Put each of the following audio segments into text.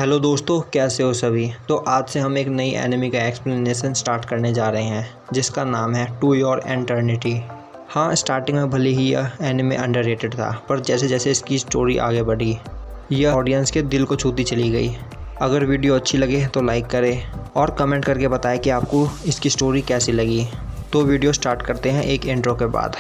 Hello दोस्तों, कैसे हो सभी। तो आज से हम एक नई एनिमे का एक्सप्लेनेशन स्टार्ट करने जा रहे हैं जिसका नाम है टू योर एटर्निटी। हाँ, स्टार्टिंग में भले ही यह एनिमे अंडररेटेड था, पर जैसे जैसे इसकी स्टोरी आगे बढ़ी यह ऑडियंस के दिल को छूती चली गई। अगर वीडियो अच्छी लगे तो लाइक करें और कमेंट करके बताएं कि आपको इसकी स्टोरी कैसी लगी। तो वीडियो स्टार्ट करते हैं एक इंट्रो के बाद।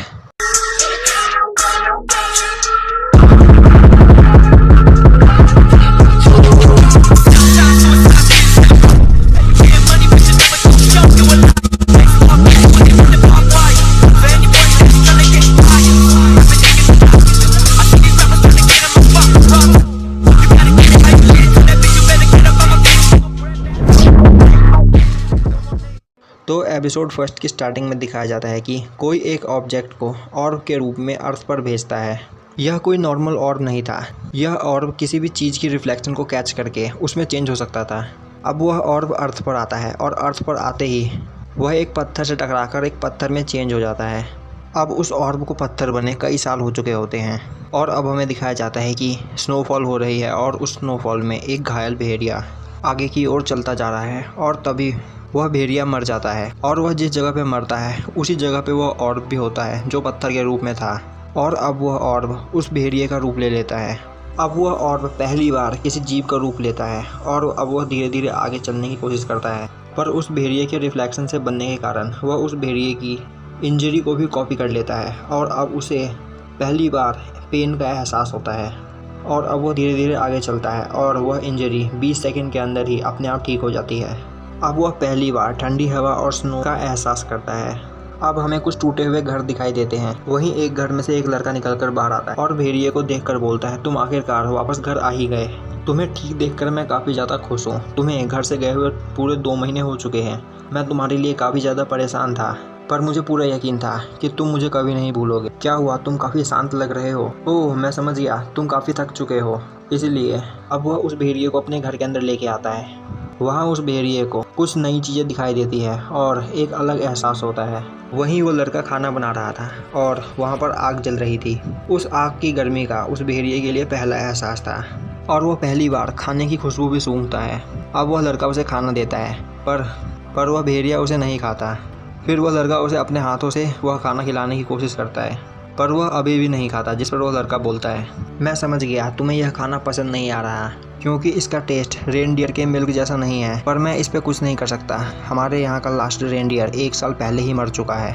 तो एपिसोड फर्स्ट की स्टार्टिंग में दिखाया जाता है कि कोई एक ऑब्जेक्ट को ऑर्ब के रूप में अर्थ पर भेजता है। यह कोई नॉर्मल ऑर्ब नहीं था। यह ऑर्ब किसी भी चीज़ की रिफ्लेक्शन को कैच करके उसमें चेंज हो सकता था। अब वह ऑर्ब अर्थ पर आता है और अर्थ पर आते ही वह एक पत्थर से टकराकर एक पत्थर में चेंज हो जाता है। अब उस ऑर्ब को पत्थर बने कई साल हो चुके होते हैं और अब हमें दिखाया जाता है कि स्नोफॉल हो रही है और उस स्नोफॉल में एक घायल भेड़िया आगे की ओर चलता जा रहा है और तभी वह भेड़िया मर जाता है और वह जिस जगह पे मरता है उसी जगह पे वह ऑर्ब भी होता है जो पत्थर के रूप में था। और अब वह ऑर्ब उस भेड़िए का रूप ले लेता है। अब वह ऑर्ब पहली बार किसी जीव का रूप लेता है और अब वह धीरे धीरे आगे चलने की कोशिश करता है, पर उस भेड़िए के रिफ्लेक्शन से बनने के कारण वह उस भेड़िए की इंजरी को भी कॉपी कर लेता है और अब उसे पहली बार पेन का एहसास होता है और अब वह धीरे धीरे आगे चलता है और वह इंजरी 20 सेकंड के अंदर ही अपने आप ठीक हो जाती है। अब वह पहली बार ठंडी हवा और स्नो का एहसास करता है। अब हमें कुछ टूटे हुए घर दिखाई देते हैं। वहीं एक घर में से एक लड़का निकलकर बाहर आता है और भेड़िए को देखकर बोलता है, तुम आखिरकार वापस घर आ ही गए। तुम्हें ठीक देखकर मैं काफ़ी ज़्यादा खुश हूँ। तुम्हें घर से गए हुए पूरे 2 महीने हो चुके हैं। मैं तुम्हारे लिए काफ़ी ज़्यादा परेशान था, पर मुझे पूरा यकीन था कि तुम मुझे कभी नहीं भूलोगे। क्या हुआ, तुम काफ़ी शांत लग रहे हो। ओह, मैं समझ गया, तुम काफ़ी थक चुके हो। इसलिए अब वह उस भेड़िए को अपने घर के अंदर लेके आता है। वहाँ उस भेड़िए को कुछ नई चीज़ें दिखाई देती है और एक अलग एहसास होता है। वहीं वो लड़का खाना बना रहा था और वहाँ पर आग जल रही थी। उस आग की गर्मी का उस भेड़िए के लिए पहला एहसास था और वो पहली बार खाने की खुशबू भी सूंघता है। अब वह लड़का उसे खाना देता है पर वह भेड़िया उसे नहीं खाता। फिर वह लड़का उसे अपने हाथों से वह खाना खिलाने की कोशिश करता है, पर वह अभी भी नहीं खाता। जिस पर वह लड़का बोलता है, मैं समझ गया, तुम्हें यह खाना पसंद नहीं आ रहा क्योंकि इसका टेस्ट रेनडियर के मिल्क जैसा नहीं है, पर मैं इस पे कुछ नहीं कर सकता। हमारे यहाँ का लास्ट रेनडियर 1 साल पहले ही मर चुका है।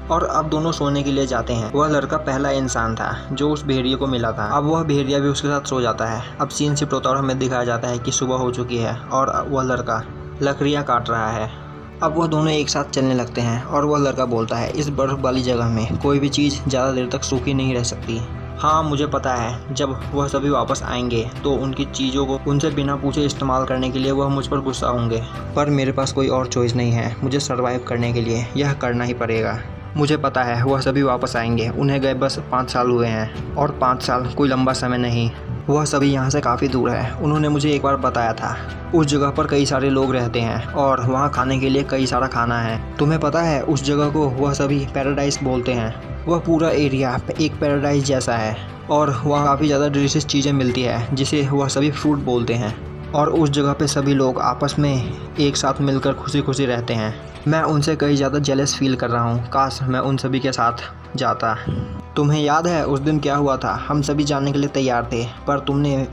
और अब दोनों सोने के लिए जाते हैं। वह लड़का पहला इंसान था जो उस भेड़िए को मिला था। अब वह भेड़िया भी उसके साथ सो जाता है। अब सीन शिफ्ट होता है और हमें दिखाया जाता है कि सुबह हो चुकी है और वह लड़का लकड़ियाँ काट रहा है। अब वह दोनों एक साथ चलने लगते हैं और वह लड़का बोलता है, इस बर्फ़ वाली जगह में कोई भी चीज़ ज़्यादा देर तक सूखी नहीं रह सकती। हाँ, मुझे पता है, जब वह सभी वापस आएंगे तो उनकी चीज़ों को उनसे बिना पूछे इस्तेमाल करने के लिए वह मुझ पर गुस्सा होंगे, पर मेरे पास कोई और चॉइस नहीं है। मुझे सर्वाइव करने के लिए यह करना ही पड़ेगा। मुझे पता है वह सभी वापस आएंगे। उन्हें गए बस 5 साल हुए हैं और 5 साल कोई लंबा समय नहीं। वह सभी यहाँ से काफ़ी दूर है। उन्होंने मुझे एक बार बताया था उस जगह पर कई सारे लोग रहते हैं और वहाँ खाने के लिए कई सारा खाना है। तुम्हें पता है उस जगह को वह सभी पैराडाइज बोलते हैं। वह पूरा एरिया एक पैराडाइज जैसा है और वहाँ काफ़ी ज़्यादा डिलीशियस चीज़ें मिलती है जिसे वह सभी फ्रूट बोलते हैं। और उस जगह पे सभी लोग आपस में एक साथ मिलकर खुशी खुशी रहते हैं। मैं उनसे कहीं ज़्यादा जेलस फील कर रहा हूँ। काश मैं उन सभी के साथ जाता। तुम्हें याद है उस दिन क्या हुआ था? हम सभी जाने के लिए तैयार थे, पर तुमने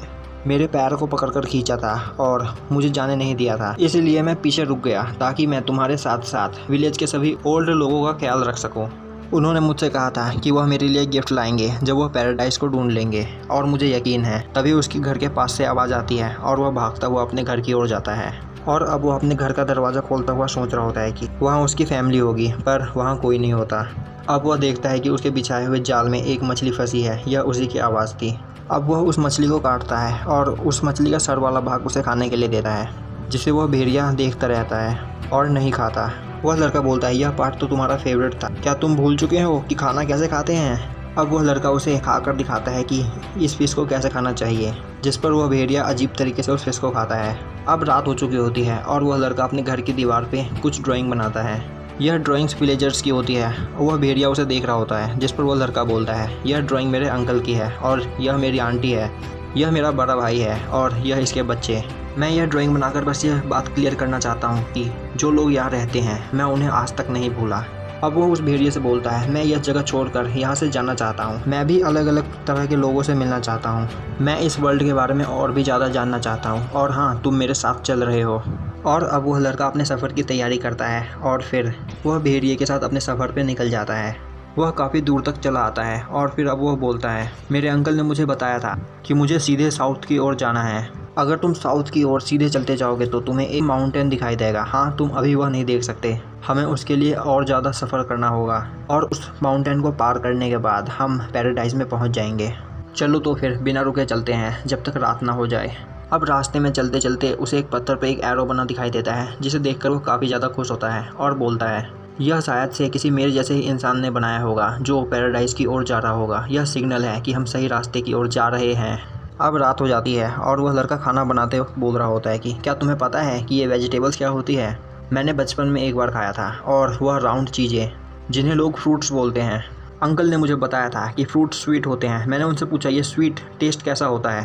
मेरे पैर को पकड़कर खींचा था और मुझे जाने नहीं दिया था। इसलिए मैं पीछे रुक गया ताकि मैं तुम्हारे साथ साथ विलेज के सभी ओल्ड लोगों का ख्याल रख सकूं। उन्होंने मुझसे कहा था कि वह मेरे लिए गिफ्ट लाएंगे जब वह पैराडाइज को ढूंढ लेंगे, और मुझे यकीन है। तभी उसके घर के पास से आवाज़ आती है और वह भागता हुआ अपने घर की ओर जाता है। और अब वो अपने घर का दरवाज़ा खोलता हुआ सोच रहा होता है कि वहाँ उसकी फैमिली होगी, पर वहाँ कोई नहीं होता। अब वह देखता है कि उसके बिछाए हुए जाल में एक मछली फंसी है। यह उसी की आवाज़ थी। अब वह उस मछली को काटता है और उस मछली का सर वाला भाग उसे खाने के लिए देता है, जिसे वह भेड़िया देखता रहता है और नहीं खाता। वह लड़का बोलता है, यह पार्ट तो तुम्हारा फेवरेट था। क्या तुम भूल चुके हो कि खाना कैसे खाते हैं? अब वह लड़का उसे खाकर दिखाता है कि इस फिश को कैसे खाना चाहिए, जिस पर वह भेड़िया अजीब तरीके से उस फिश को खाता है। अब रात हो चुकी होती है और वह लड़का अपने घर की दीवार पे कुछ ड्राइंग बनाता है। यह ड्राइंग्स विलेजर्स की होती है। वह भेड़िया उसे देख रहा होता है, जिस पर वह लड़का बोलता है, यह ड्राइंग मेरे अंकल की है और यह मेरी आंटी है। यह मेरा बड़ा भाई है और यह इसके बच्चे। मैं यह ड्राइंग बनाकर बस यह बात क्लियर करना चाहता हूँ कि जो लोग यहाँ रहते हैं मैं उन्हें आज तक नहीं भूला। अब वो उस भेड़िए से बोलता है, मैं यह जगह छोड़कर यहाँ से जाना चाहता हूँ। मैं भी अलग अलग तरह के लोगों से मिलना चाहता हूँ। मैं इस वर्ल्ड के बारे में और भी ज़्यादा जानना चाहता हूँ और हाँ, तुम मेरे साथ चल रहे हो। और अब वह लड़का अपने सफ़र की तैयारी करता है और फिर वह भेड़िए के साथ अपने सफ़र पर निकल जाता है। वह काफ़ी दूर तक चला आता है और फिर अब वह बोलता है, मेरे अंकल ने मुझे बताया था कि मुझे सीधे साउथ की ओर जाना है। अगर तुम साउथ की ओर सीधे चलते जाओगे तो तुम्हें एक माउंटेन दिखाई देगा। हाँ, तुम अभी वह नहीं देख सकते। हमें उसके लिए और ज़्यादा सफ़र करना होगा और उस माउंटेन को पार करने के बाद हम पैराडाइज में पहुंच जाएंगे। चलो तो फिर बिना रुके चलते हैं जब तक रात ना हो जाए। अब रास्ते में चलते चलते उसे एक पत्थर पर एक एरो बना दिखाई देता है, जिसे देखकर वो काफ़ी ज़्यादा खुश होता है और बोलता है, यह शायद से किसी मेरे जैसे ही इंसान ने बनाया होगा जो पैराडाइज की ओर जा रहा होगा। यह सिग्नल है कि हम सही रास्ते की ओर जा रहे हैं। अब रात हो जाती है और वह लड़का खाना बनाते वक्त बोल रहा होता है कि क्या तुम्हें पता है कि ये वेजिटेबल्स क्या होती है? मैंने बचपन में एक बार खाया था और वह राउंड चीज़ें जिन्हें लोग फ्रूट्स बोलते हैं। अंकल ने मुझे बताया था कि फ्रूट स्वीट होते हैं। मैंने उनसे पूछा, ये स्वीट टेस्ट कैसा होता है?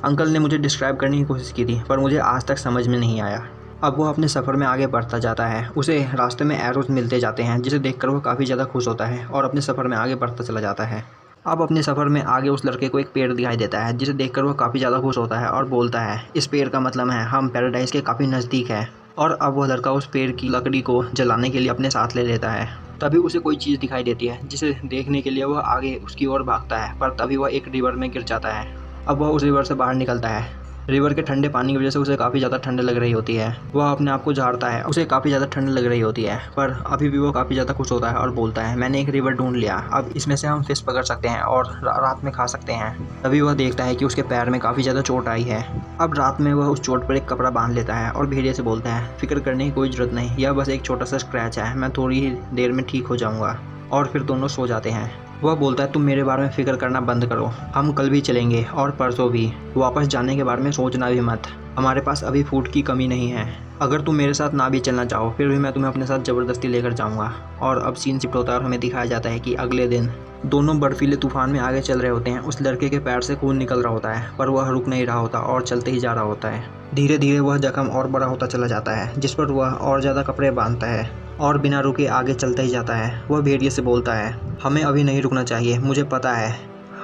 अंकल ने मुझे डिस्क्राइब करने की कोशिश की थी पर मुझे आज तक समझ में नहीं आया। अब वो अपने सफ़र में आगे बढ़ता जाता है। उसे रास्ते में एरोज मिलते जाते हैं, जिसे देखकर वो काफ़ी ज़्यादा खुश होता है और अपने सफ़र में आगे बढ़ता चला जाता है। अब अपने सफ़र में आगे उस लड़के को एक पेड़ दिखाई देता है, जिसे देखकर वो काफ़ी ज़्यादा खुश होता है और बोलता है, इस पेड़ का मतलब है हम पैराडाइज के काफ़ी नज़दीक है। और अब वह लड़का उस पेड़ की लकड़ी को जलाने के लिए अपने साथ ले लेता है। तभी उसे कोई चीज़ दिखाई देती है, जिसे देखने के लिए वह आगे उसकी ओर भागता है, पर तभी वह एक रिवर में गिर जाता है। अब वह उस रिवर से बाहर निकलता है। रिवर के ठंडे पानी की वजह से उसे काफ़ी ज़्यादा ठंड लग रही होती है। वह अपने आप को झाड़ता है, उसे काफ़ी ज़्यादा ठंड लग रही होती है, पर अभी भी वो काफ़ी ज़्यादा खुश होता है और बोलता है, मैंने एक रिवर ढूंढ लिया। अब इसमें से हम फिश पकड़ सकते हैं और रात में खा सकते हैं। तभी वह देखता है कि उसके पैर में काफ़ी ज़्यादा चोट आई है। अब रात में वह उस चोट पर एक कपड़ा बांध लेता है और भेड़िए से बोलता है, फिक्र करने की कोई ज़रूरत नहीं, यह बस एक छोटा सा स्क्रैच है, मैं थोड़ी ही देर में ठीक हो जाऊँगा। और फिर दोनों सो जाते हैं। वह बोलता है, तुम मेरे बारे में फ़िक्र करना बंद करो, हम कल भी चलेंगे और परसों भी। वापस जाने के बारे में सोचना भी मत, हमारे पास अभी फूड की कमी नहीं है। अगर तुम मेरे साथ ना भी चलना चाहो फिर भी मैं तुम्हें अपने साथ ज़बरदस्ती लेकर जाऊंगा। और अब सीन शिफ्ट होता है और हमें दिखाया जाता है कि अगले दिन दोनों बर्फीले तूफान में आगे चल रहे होते हैं। उस लड़के के पैर से खून निकल रहा होता है पर वह रुक नहीं रहा होता और चलते ही जा रहा होता है। धीरे धीरे वह जख्म और बड़ा होता चला जाता है, जिस पर वह और ज़्यादा कपड़े बांधता है और बिना रुके आगे चलता ही जाता है। वह भेड़िए से बोलता है, हमें अभी नहीं रुकना चाहिए, मुझे पता है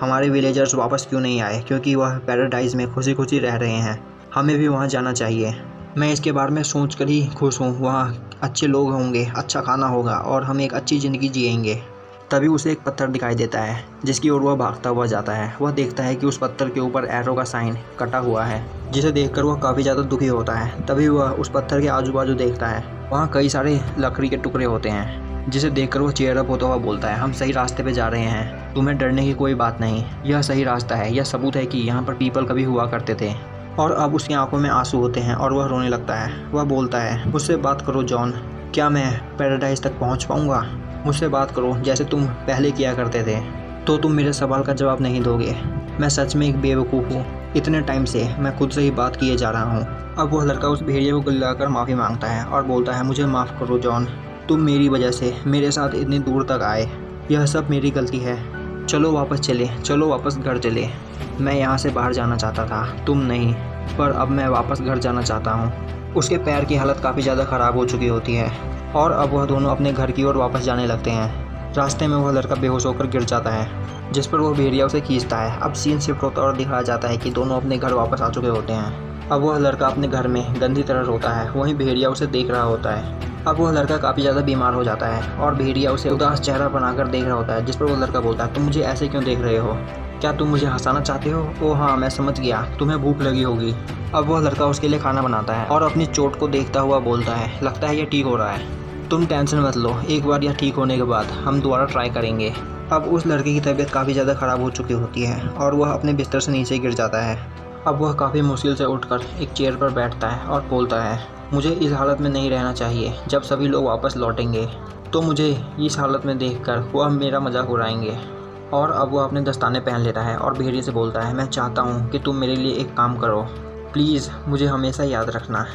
हमारे विलेजर्स वापस क्यों नहीं आए, क्योंकि वह पैराडाइज में खुशी खुशी रह रहे हैं। हमें भी वहाँ जाना चाहिए। मैं इसके बारे में सोच कर ही खुश हूँ। वहाँ अच्छे लोग होंगे, अच्छा खाना होगा और हम एक अच्छी ज़िंदगी जिएंगे। तभी उसे एक पत्थर दिखाई देता है जिसकी ओर वह भागता हुआ जाता है। वह देखता है कि उस पत्थर के ऊपर एरो का साइन कटा हुआ है, जिसे देखकर वह काफ़ी ज़्यादा दुखी होता है। तभी वह उस पत्थर के आजू बाजू देखता है, वहाँ कई सारे लकड़ी के टुकड़े होते हैं, जिसे देखकर वह चेयर अप होता हुआ बोलता है, हम सही रास्ते पे जा रहे हैं, तुम्हें डरने की कोई बात नहीं, यह सही रास्ता है। यह सबूत है कि यहाँ पर पीपल कभी हुआ करते थे। और अब उसकी आंखों में आंसू होते हैं और वह रोने लगता है। वह बोलता है, मुझसे बात करो जॉन, क्या मैं पैराडाइज तक पहुँच पाऊँगा? मुझसे बात करो जैसे तुम पहले किया करते थे, तो तुम मेरे सवाल का जवाब नहीं दोगे। मैं सच में एक बेवकूफ़ हूँ, इतने टाइम से मैं खुद से ही बात किए जा रहा हूँ। अब वह लड़का उस भेड़िए को गलाकर माफ़ी मांगता है और बोलता है, मुझे माफ़ करो जॉन, तुम मेरी वजह से मेरे साथ इतनी दूर तक आए, यह सब मेरी गलती है। चलो वापस चले, चलो वापस घर चले। मैं यहाँ से बाहर जाना चाहता था, तुम नहीं, पर अब मैं वापस घर जाना चाहता हूँ। उसके पैर की हालत काफ़ी ज़्यादा ख़राब हो चुकी होती है और अब वह दोनों अपने घर की ओर वापस जाने लगते हैं। रास्ते में वह लड़का बेहोश होकर गिर जाता है, जिस पर वह भेड़िया उसे खींचता है। अब सीन शिफ्ट होता और दिखाया जाता है कि दोनों अपने घर वापस आ चुके होते हैं। अब वह लड़का अपने घर में गंदी तरह रोता है, वहीं भेड़िया उसे देख रहा होता है। अब वह लड़का काफ़ी ज़्यादा बीमार हो जाता है और भेड़िया उसे उदास चेहरा बनाकर देख रहा होता है, जिस पर वह लड़का बोलता है, तुम मुझे ऐसे क्यों देख रहे हो? क्या तुम मुझे हंसाना चाहते हो? ओह हाँ, मैं समझ गया, तुम्हें भूख लगी होगी। अब वह लड़का उसके लिए खाना बनाता है और अपनी चोट को देखता हुआ बोलता है, लगता है ये ठीक हो रहा है, तुम टेंशन मत लो, एक बार यह ठीक होने के बाद हम दोबारा ट्राई करेंगे। अब उस लड़के की तबीयत काफ़ी ज़्यादा ख़राब हो चुकी होती है और वह अपने बिस्तर से नीचे गिर जाता है। अब वह काफ़ी मुश्किल से उठकर एक चेयर पर बैठता है और बोलता है, मुझे इस हालत में नहीं रहना चाहिए। जब सभी लोग वापस लौटेंगे तो मुझे इस हालत में देखकर वह मेरा मजाक उड़ाएंगे। और अब वह अपने दस्ताने पहन लेता है और भेड़िए से बोलता है, मैं चाहता हूँ कि तुम मेरे लिए एक काम करो, प्लीज़ मुझे हमेशा याद रखना।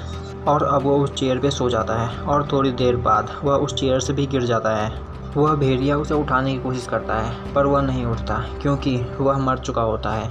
और अब वह उस चेयर पे सो जाता है और थोड़ी देर बाद वह उस चेयर से भी गिर जाता है। वह भेड़िया उसे उठाने की कोशिश करता है पर वह नहीं उठता, क्योंकि वह मर चुका होता है।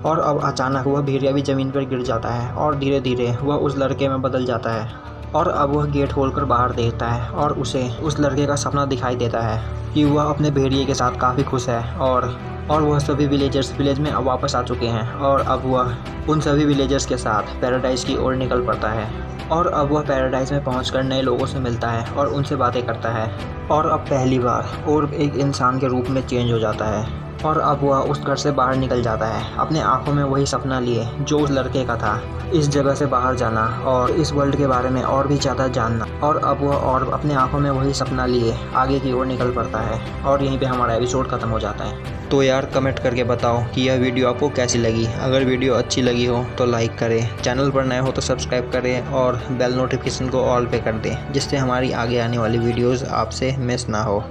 और अब अचानक वह भेड़िया भी ज़मीन पर गिर जाता है और धीरे धीरे वह उस लड़के में बदल जाता है। और अब वह गेट खोलकर बाहर देखता है और उसे उस लड़के का सपना दिखाई देता है कि वह अपने भेड़िए के साथ काफ़ी खुश है और वह सभी विलेजर्स विलेज में अब वापस आ चुके हैं और अब वह उन सभी विलेजर्स के साथ पैराडाइज़ की ओर निकल पड़ता है। और अब वह पैराडाइज़ में पहुंचकर नए लोगों से मिलता है और उनसे बातें करता है और अब पहली बार और एक इंसान के रूप में चेंज हो जाता है। और अब वह उस घर से बाहर निकल जाता है, अपने आंखों में वही सपना लिए जो उस लड़के का था, इस जगह से बाहर जाना और इस वर्ल्ड के बारे में और भी ज़्यादा जानना। और अब वह और अपने आंखों में वही सपना लिए आगे की ओर निकल पड़ता है और यहीं पे हमारा एपिसोड ख़त्म हो जाता है। तो यार कमेंट करके बताओ कि यह वीडियो आपको कैसी लगी। अगर वीडियो अच्छी लगी हो तो लाइक करें, चैनल पर नए हो तो सब्सक्राइब करें और बेल नोटिफिकेशन को ऑल पे कर दें, जिससे हमारी आगे आने वाली वीडियोज़ आपसे मिस ना हो।